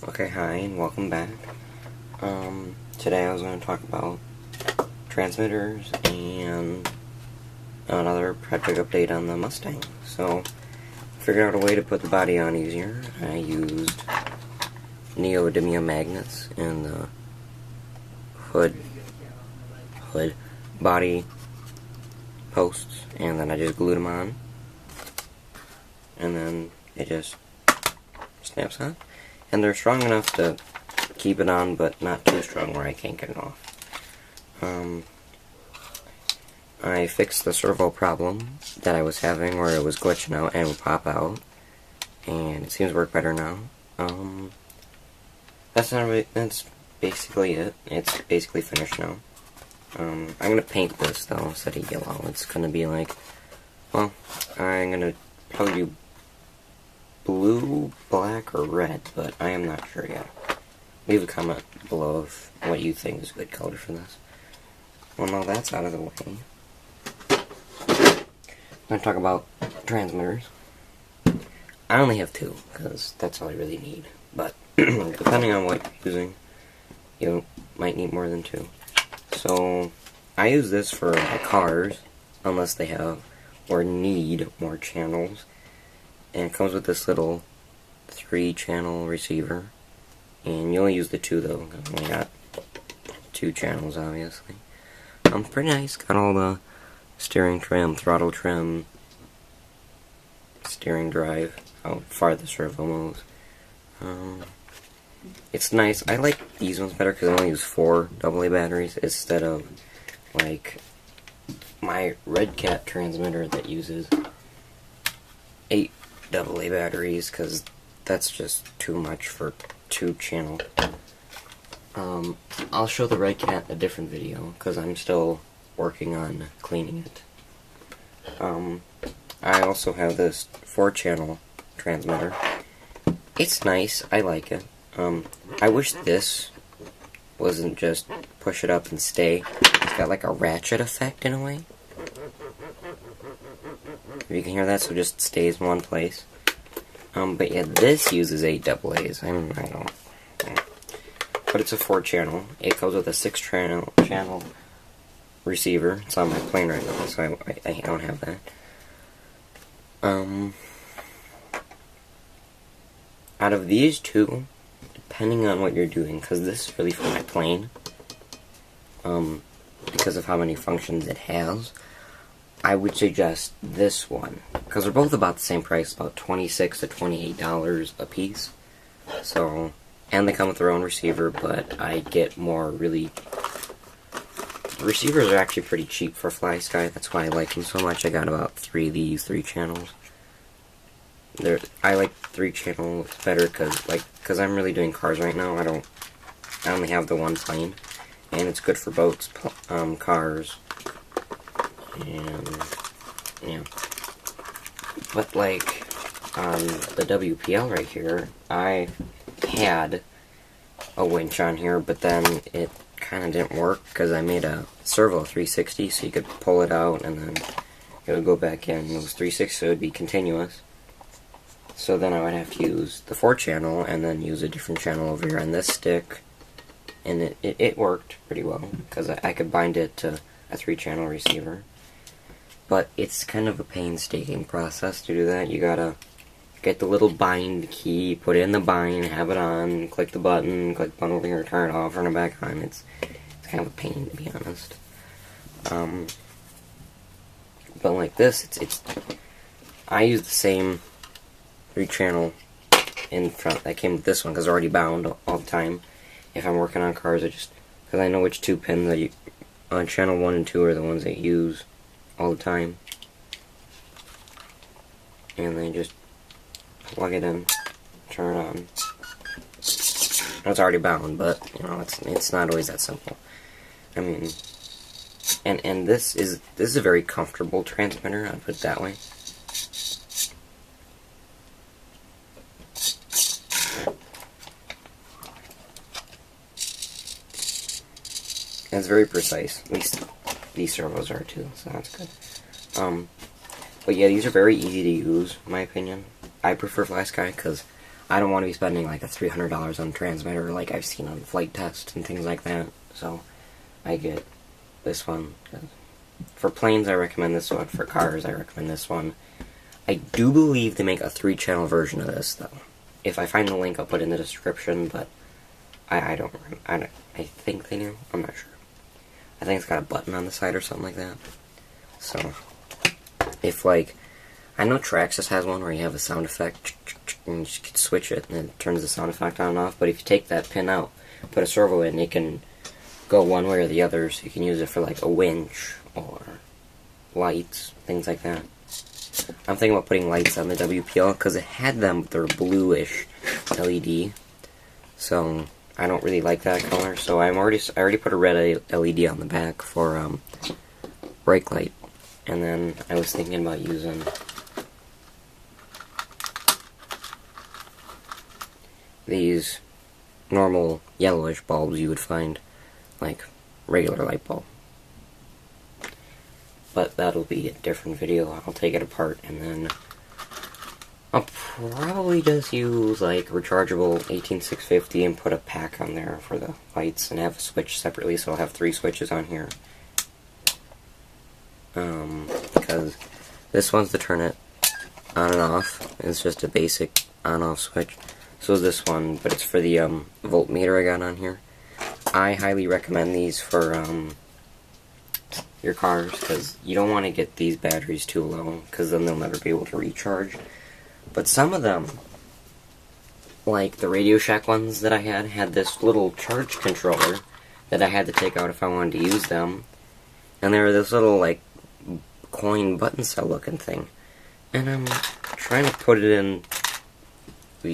Okay, hi, and welcome back. Today I was going to talk about transmitters and another project update on the Mustang. So, I figured out a way to put the body on easier. I used neodymium magnets in the hood body posts, and then I just glued them on, and then it just snaps on. And they're strong enough to keep it on, but not too strong where I can't get it off. I fixed the servo problem that I was having where it was glitching out and would pop out, and it seems to work better now. That's basically it. It's basically finished now. I'm gonna paint this though instead of yellow. It's gonna be like, well, I'm gonna probably do blue, black, or red, but I am not sure yet. Leave a comment below of what you think is a good color for this. Well, now that's out of the way, I'm going to talk about transmitters. I only have two, because that's all I really need. But, depending on what you're using, you might need more than two. So, I use this for my cars, unless they have or need more channels. And it comes with this little 3-channel receiver. And you only use the 2 though, because I only got 2 channels obviously. Pretty nice, got all the steering trim, throttle trim, steering drive, how far the servo moves. It's nice. I like these ones better because I only use 4 AA batteries instead of like my Red Cat transmitter that uses 8 AA batteries, because that's just too much for 2-channel. I'll show the Red Cat in a different video because I'm still working on cleaning it. I also have this 4-channel transmitter. It's nice. I like it. I wish this wasn't just push it up and stay. It's got like a ratchet effect in a way. If you can hear that, so it just stays in one place. But yeah, this uses 8 AA's. I don't. But it's a 4-channel. It comes with a 6-channel receiver. It's on my plane right now, so I don't have that. Out of these two, depending on what you're doing, because this is really for my plane, because of how many functions it has, I would suggest this one, because they're both about the same price, about $26 to $28 a piece. So, and they come with their own receiver, but I get more really. Receivers are actually pretty cheap for FlySky. That's why I like them so much. I got about 3 of these 3 channels. I like 3 channels better because I'm really doing cars right now. I only have the one plane, and it's good for boats, cars. And, yeah. But, like, on the WPL right here, I had a winch on here, but then it kind of didn't work because I made a servo 360, so you could pull it out and then it would go back in. It was 360, so it would be continuous. So then I would have to use the 4-channel and then use a different channel over here on this stick. And it worked pretty well because I could bind it to a 3-channel receiver. But it's kind of a painstaking process to do that. You gotta get the little bind key, put it in the bind, have it on, click the button over here, turn it off, turn it back on. It's kind of a pain, to be honest. But like this, I use the same 3-channel in front that came with this one because they're already bound all the time. If I'm working on cars, because I know which 2 pins on channel 1 and 2 are the ones that use all the time. And then just plug it in, turn it on. It's already bound, but you know it's not always that simple. I mean, and this is a very comfortable transmitter. I'd put it that way. And it's very precise. At least these servos are too, so that's good. But yeah, these are very easy to use, in my opinion. I prefer FlySky because I don't want to be spending like a $300 on a transmitter like I've seen on Flight Test and things like that. So I get this one. For planes, I recommend this one. For cars, I recommend this one. I do believe they make a 3-channel version of this, though. If I find the link, I'll put it in the description, but I think they do. I'm not sure. I think it's got a button on the side or something like that. So, if, like, I know Traxxas has one where you have a sound effect, and you just can switch it, and it turns the sound effect on and off, but if you take that pin out, put a servo in, it can go one way or the other, so you can use it for, like, a winch, or lights, things like that. I'm thinking about putting lights on the WPL, because it had them, but they're bluish LED, so I don't really like that color, so I already put a red LED on the back for, brake light, and then I was thinking about using these normal yellowish bulbs you would find, like regular light bulb. But that'll be a different video. I'll take it apart, and then I'll probably just use like rechargeable 18650 and put a pack on there for the lights, and have a switch separately, so I'll have 3 switches on here. Because this one's to turn it on and off. It's just a basic on-off switch. So is this one, but it's for the voltmeter I got on here. I highly recommend these for your cars, because you don't want to get these batteries too low, because then they'll never be able to recharge. But some of them, like the Radio Shack ones that I had this little charge controller that I had to take out if I wanted to use them. And they were this little, like, coin button cell looking thing. And I'm trying to put it in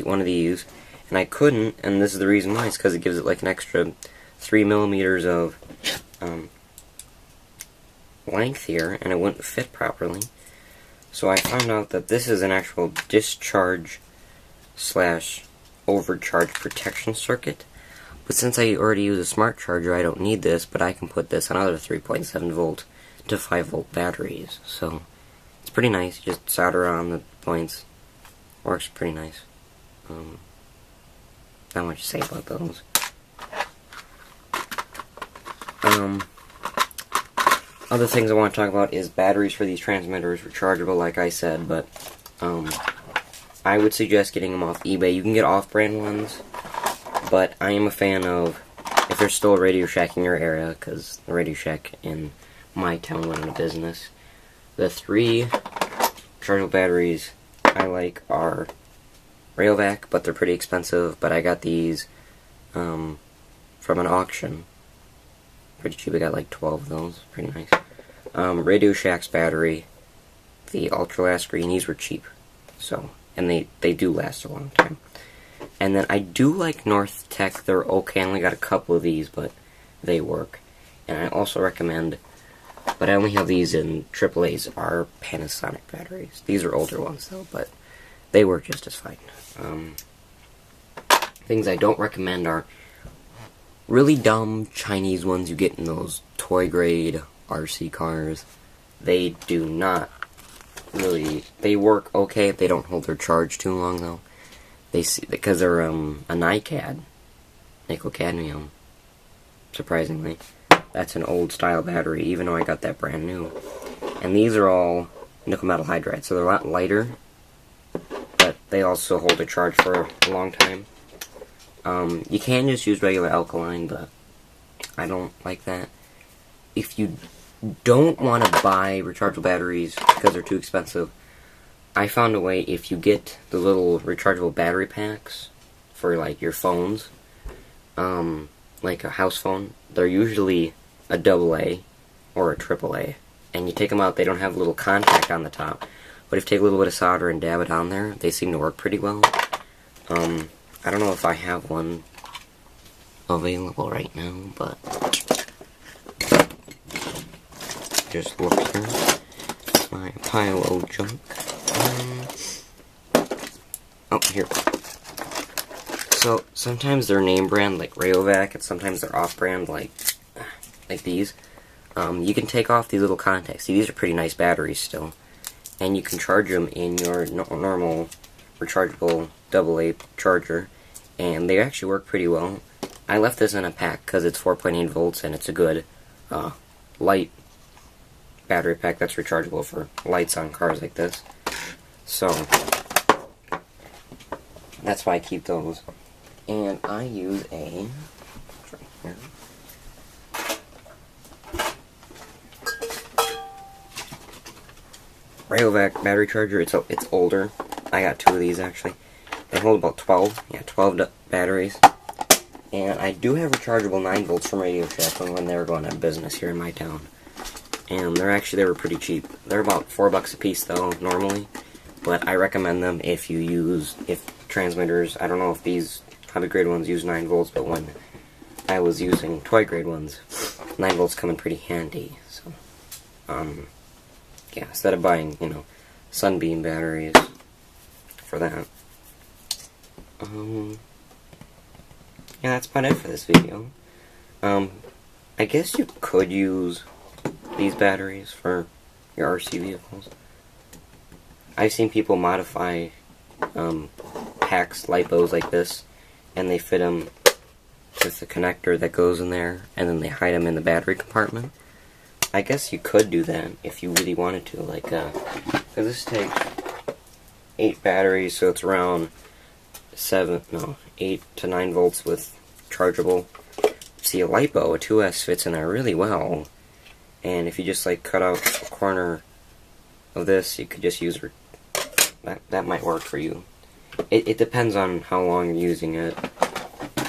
one of these, and I couldn't, and this is the reason why. It's because it gives it like an extra 3 millimeters of length here, and it wouldn't fit properly. So I found out that this is an actual discharge / overcharge protection circuit. But since I already use a smart charger, I don't need this, but I can put this on other 3.7 volt to 5 volt batteries. So it's pretty nice. You just solder on the points. Works pretty nice. Not much to say about those. Other things I want to talk about is batteries for these transmitters, rechargeable like I said, but I would suggest getting them off eBay. You can get off-brand ones, but I am a fan of, if there's still a Radio Shack in your area, because the Radio Shack in my town went out of business, the 3 rechargeable batteries I like are Rayovac, but they're pretty expensive, but I got these from an auction. Pretty cheap. I got like 12 of those. Pretty nice. Radio Shack's battery, the Ultralast Green, these were cheap. So, and they do last a long time. And then I do like North Tech. They're okay. I only got a couple of these, but they work. And I also recommend, but I only have these in AAA's, are Panasonic batteries. These are older ones though, but they work just as fine. Things I don't recommend are really dumb Chinese ones you get in those toy grade RC cars. They do not really, they work okay if they don't hold their charge too long though. Because they're a NiCad, nickel cadmium, surprisingly. That's an old style battery, even though I got that brand new. And these are all nickel metal hydride, so they're a lot lighter, but they also hold a charge for a long time. You can just use regular alkaline, but I don't like that. If you don't want to buy rechargeable batteries because they're too expensive, I found a way. If you get the little rechargeable battery packs for like your phones, like a house phone, they're usually a AA or a AAA, and you take them out, they don't have a little contact on the top, but if you take a little bit of solder and dab it on there, they seem to work pretty well. I don't know if I have one available right now, but just look here. My pile of junk. Oh, here. So sometimes they're name brand like Rayovac, and sometimes they're off brand like these. You can take off these little contacts. See, these are pretty nice batteries still, and you can charge them in your normal rechargeable AA charger, and they actually work pretty well. I left this in a pack because it's 4.8 volts and it's a good light battery pack that's rechargeable for lights on cars like this. So that's why I keep those. And I use a Rayovac battery charger. It's older. I got 2 of these actually. They hold about 12 batteries. And I do have rechargeable 9 volts from Radio Shack when they were going out of business here in my town. And they were pretty cheap. They're about $4 a piece though, normally. But I recommend them if transmitters, I don't know if these hobby grade ones use 9 volts, but when I was using toy grade ones, 9 volts come in pretty handy. So, yeah, instead of buying, Sunbeam batteries for that. Yeah, that's about it for this video. I guess you could use these batteries for your RC vehicles. I've seen people modify packs, LiPos like this, and they fit them with the connector that goes in there, and then they hide them in the battery compartment. I guess you could do that if you really wanted to, like, because this takes 8 batteries, so it's around 8 to 9 volts with chargeable. See, a LiPo, a 2S fits in there really well, and if you just, like, cut out a corner of this, you could just use that might work for you. It depends on how long you're using it.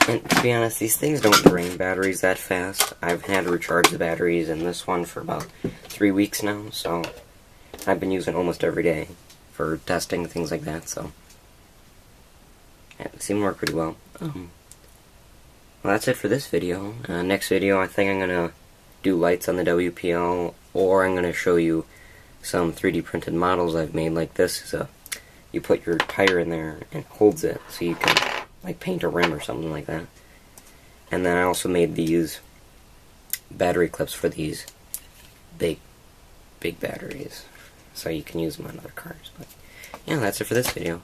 And to be honest, these things don't drain batteries that fast. I've had to recharge the batteries in this one for about 3 weeks now, so I've been using it almost every day for testing and things like that, so yeah, it seemed to work pretty well. Well, that's it for this video. Next video, I think I'm going to do lights on the WPL, or I'm going to show you some 3D printed models I've made like this. You put your tire in there and it holds it, so you can like paint a rim or something like that. And then I also made these battery clips for these big batteries, so you can use them on other cars. But yeah, that's it for this video.